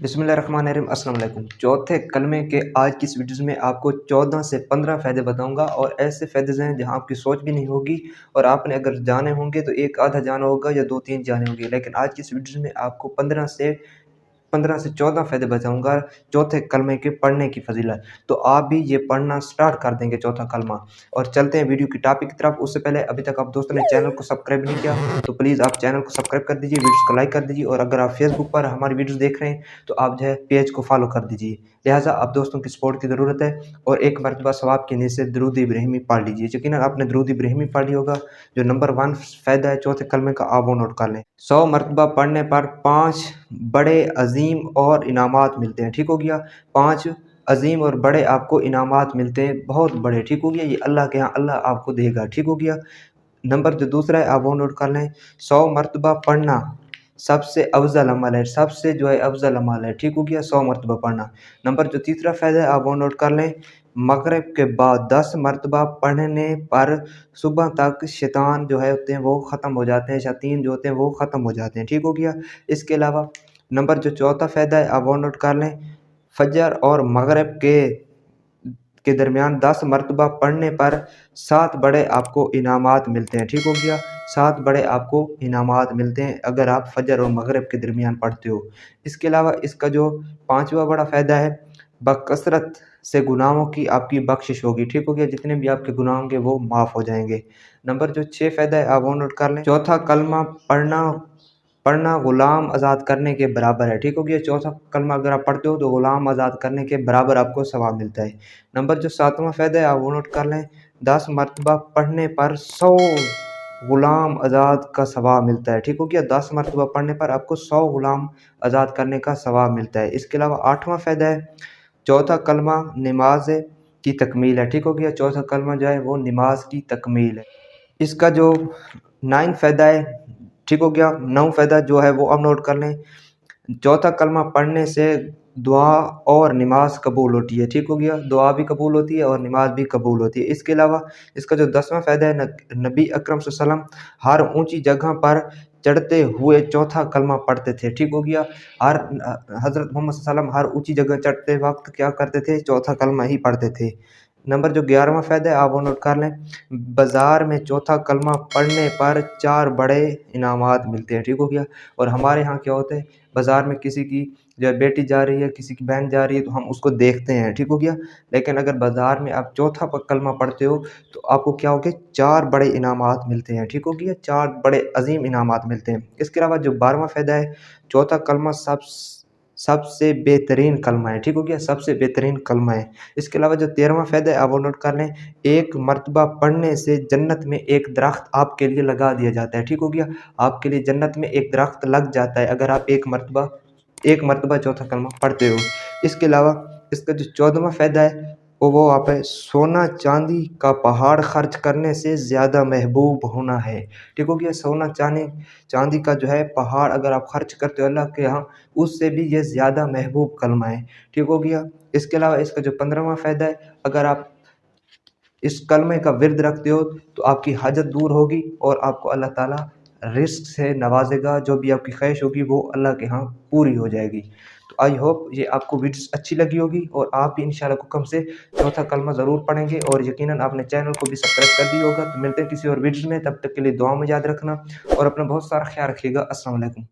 बिस्मिल्लाहिर्रहमानिर्रहीम। अस्सलाम वालेकुम। चौथे कलमे के आज की इस वीडियोज़ में आपको 14 से 15 फ़ायदे बताऊंगा और ऐसे फ़ायदे हैं जहां आपकी सोच भी नहीं होगी और आपने अगर जाने होंगे तो एक आधा जाना होगा या 2-3 जाने होंगे, लेकिन आज की इस वीडियो में आपको 15 से 14 फ़ायदे बताऊंगा चौथे कलमे के पढ़ने की फजीलत। तो आप भी ये पढ़ना स्टार्ट कर देंगे चौथा कलमा। और चलते हैं वीडियो की टॉपिक की तरफ। उससे पहले अभी तक आप दोस्तों ने चैनल को सब्सक्राइब नहीं किया तो प्लीज़ आप चैनल को सब्सक्राइब कर दीजिए, वीडियोस को लाइक कर दीजिए, और अगर आप फेसबुक पर हमारी वीडियोस देख रहे हैं तो आप जो है पेज को फॉलो कर दीजिए। लिहाजा आप दोस्तों की सपोर्ट की ज़रूरत है। और एक मरतबा सवाब की नीयत से दुरूद इब्राहिमी पढ़ लीजिए। यकीनन आपने दुरूद इब्राहिमी पढ़ लिया होगा, जो नंबर 1 फ़ायदा है चौथे कलमे का, आप वो नोट कर लें। 100 मरतबा पढ़ने पर 5 बड़े अजीम और इनामात मिलते हैं। ठीक हो गया, 5 अजीम और बड़े आपको इनामात मिलते हैं, बहुत बड़े। ठीक हो गया, ये अल्लाह के यहाँ अल्लाह आपको देगा। ठीक हो गया। नंबर जो दूसरा है आप वो नोट कर लें। 100 मरतबा पढ़ना सबसे अफजल अमल है, सबसे जो है अफजल अमल है। ठीक हो गया, 100 मरतबा पढ़ना। नंबर जो तीसरा फ़ायदा है आप वो नोट कर लें। मगरिब के बाद 10 मरतबा पढ़ने पर सुबह तक शैतान जो है होते हैं वो ख़त्म हो जाते हैं, शैतान जो होते हैं वो ख़त्म हो जाते हैं। ठीक हो गया। इसके अलावा नंबर जो चौथा फ़ायदा है आप वो नोट कर लें। फजर और मगरिब के दरमियान 10 मरतबा पढ़ने पर 7 बड़े आपको इनामात मिलते हैं। ठीक हो गया, 7 बड़े आपको इनामात मिलते हैं अगर आप फजर और मगरिब के दरमियान पढ़ते हो। इसके अलावा इसका जो पाँचवा बड़ा फ़ायदा है, बकसरत से गुनाहों की आपकी बख्शिश होगी। ठीक हो गया, जितने भी आपके गुनाह होंगे वो माफ़ हो जाएंगे। नंबर जो 6 फ़ायदा है आप वो नोट कर लें। चौथा कलमा पढ़ना पढ़ना ग़ुलाम आज़ाद करने के बराबर है। ठीक हो गया, चौथा कलमा अगर आप पढ़ते हो तो ग़ुलाम आज़ाद करने के बराबर आपको सवाब मिलता है। नंबर जो 7वां फ़ायदा है आप वो नोट कर लें। 10 मरतबा पढ़ने पर 100 ग़ुलाम आज़ाद का सवाब मिलता है। ठीक हो गया, 10 मरतबा पढ़ने पर आपको 100 ग़ुलाम आज़ाद करने का सवाब मिलता है। इसके अलावा 8वां फ़ायदा है, चौथा कलमा नमाज की तकमील है। ठीक हो गया, चौथा कलमा जो है वो नमाज की तकमील है। इसका जो 9 फ़ायदा है, ठीक हो गया, 9 फ़ायदा जो है वो अब नोट कर लें। चौथा कलमा पढ़ने से दुआ और नमाज कबूल होती है। ठीक हो गया, दुआ भी कबूल होती है और नमाज भी कबूल होती है। इसके अलावा इसका जो 10वां फ़ायदा है, नबी अकरम सल्लल्लाहु अलैहि वसल्लम हर ऊंची जगह पर चढ़ते हुए चौथा कलमा पढ़ते थे। ठीक हो गया, हज़रत मोहम्मद सल्लल्लाहु अलैहि वसल्लम हर ऊंची जगह चढ़ते वक्त क्या करते थे, चौथा कलमा ही पढ़ते थे। नंबर जो 11वां फ़ायदा है आप वो नोट कर लें। बाज़ार में चौथा कलमा पढ़ने पर 4 बड़े इनामात मिलते हैं। ठीक हो गया। और हमारे यहाँ क्या होता है, बाज़ार में किसी की जो बेटी जा रही है, किसी की बहन जा रही है तो हम उसको देखते हैं। ठीक हो गया, लेकिन अगर बाज़ार में आप चौथा कलमा पढ़ते हो तो आपको क्या होगा, 4 बड़े इनामात मिलते हैं। ठीक हो गया, 4 बड़े अजीम इनामात मिलते हैं। इसके अलावा जो 12वां फ़ायदा है, चौथा कलमा सबसे बेहतरीन कलमा है। ठीक हो गया, सबसे बेहतरीन कलमा है। इसके अलावा जो 13वां फ़ायदा है आप वो नोट कर लें। एक मरतबा पढ़ने से जन्नत में एक दरख्त आपके लिए लगा दिया जाता है। ठीक हो गया, आपके लिए जन्नत में एक दरख्त लग जाता है अगर आप एक मरतबा चौथा कलमा पढ़ते हो। इसके अलावा इसका जो 14वां फ़ायदा है वो आप है, सोना चांदी का पहाड़ खर्च करने से ज़्यादा महबूब होना है। ठीक हो गया, सोना चांदी का जो है पहाड़ अगर आप खर्च करते हो अल्लाह के यहाँ, उससे भी ये ज़्यादा महबूब कलमा है। ठीक हो गया। इसके अलावा इसका जो 15वां फ़ायदा है, अगर आप इस कलमे का विर्द रखते हो तो आपकी हाजत दूर होगी और आपको अल्लाह ताला रिस्क से नवाजेगा। जो भी आपकी ख्वाहिश होगी वो अल्लाह के यहाँ पूरी हो जाएगी। तो आई होप ये आपको वीडियोस अच्छी लगी होगी और आप भी इंशाल्लाह हुक्म से चौथा कलमा ज़रूर पढ़ेंगे और यकीनन आपने चैनल को भी सब्सक्राइब कर दिया होगा। तो मिलते हैं किसी और वीडियो में, तब तक के लिए दुआ में याद रखना और अपना बहुत सारा ख्याल रखिएगा। अस्सलाम वालेकुम।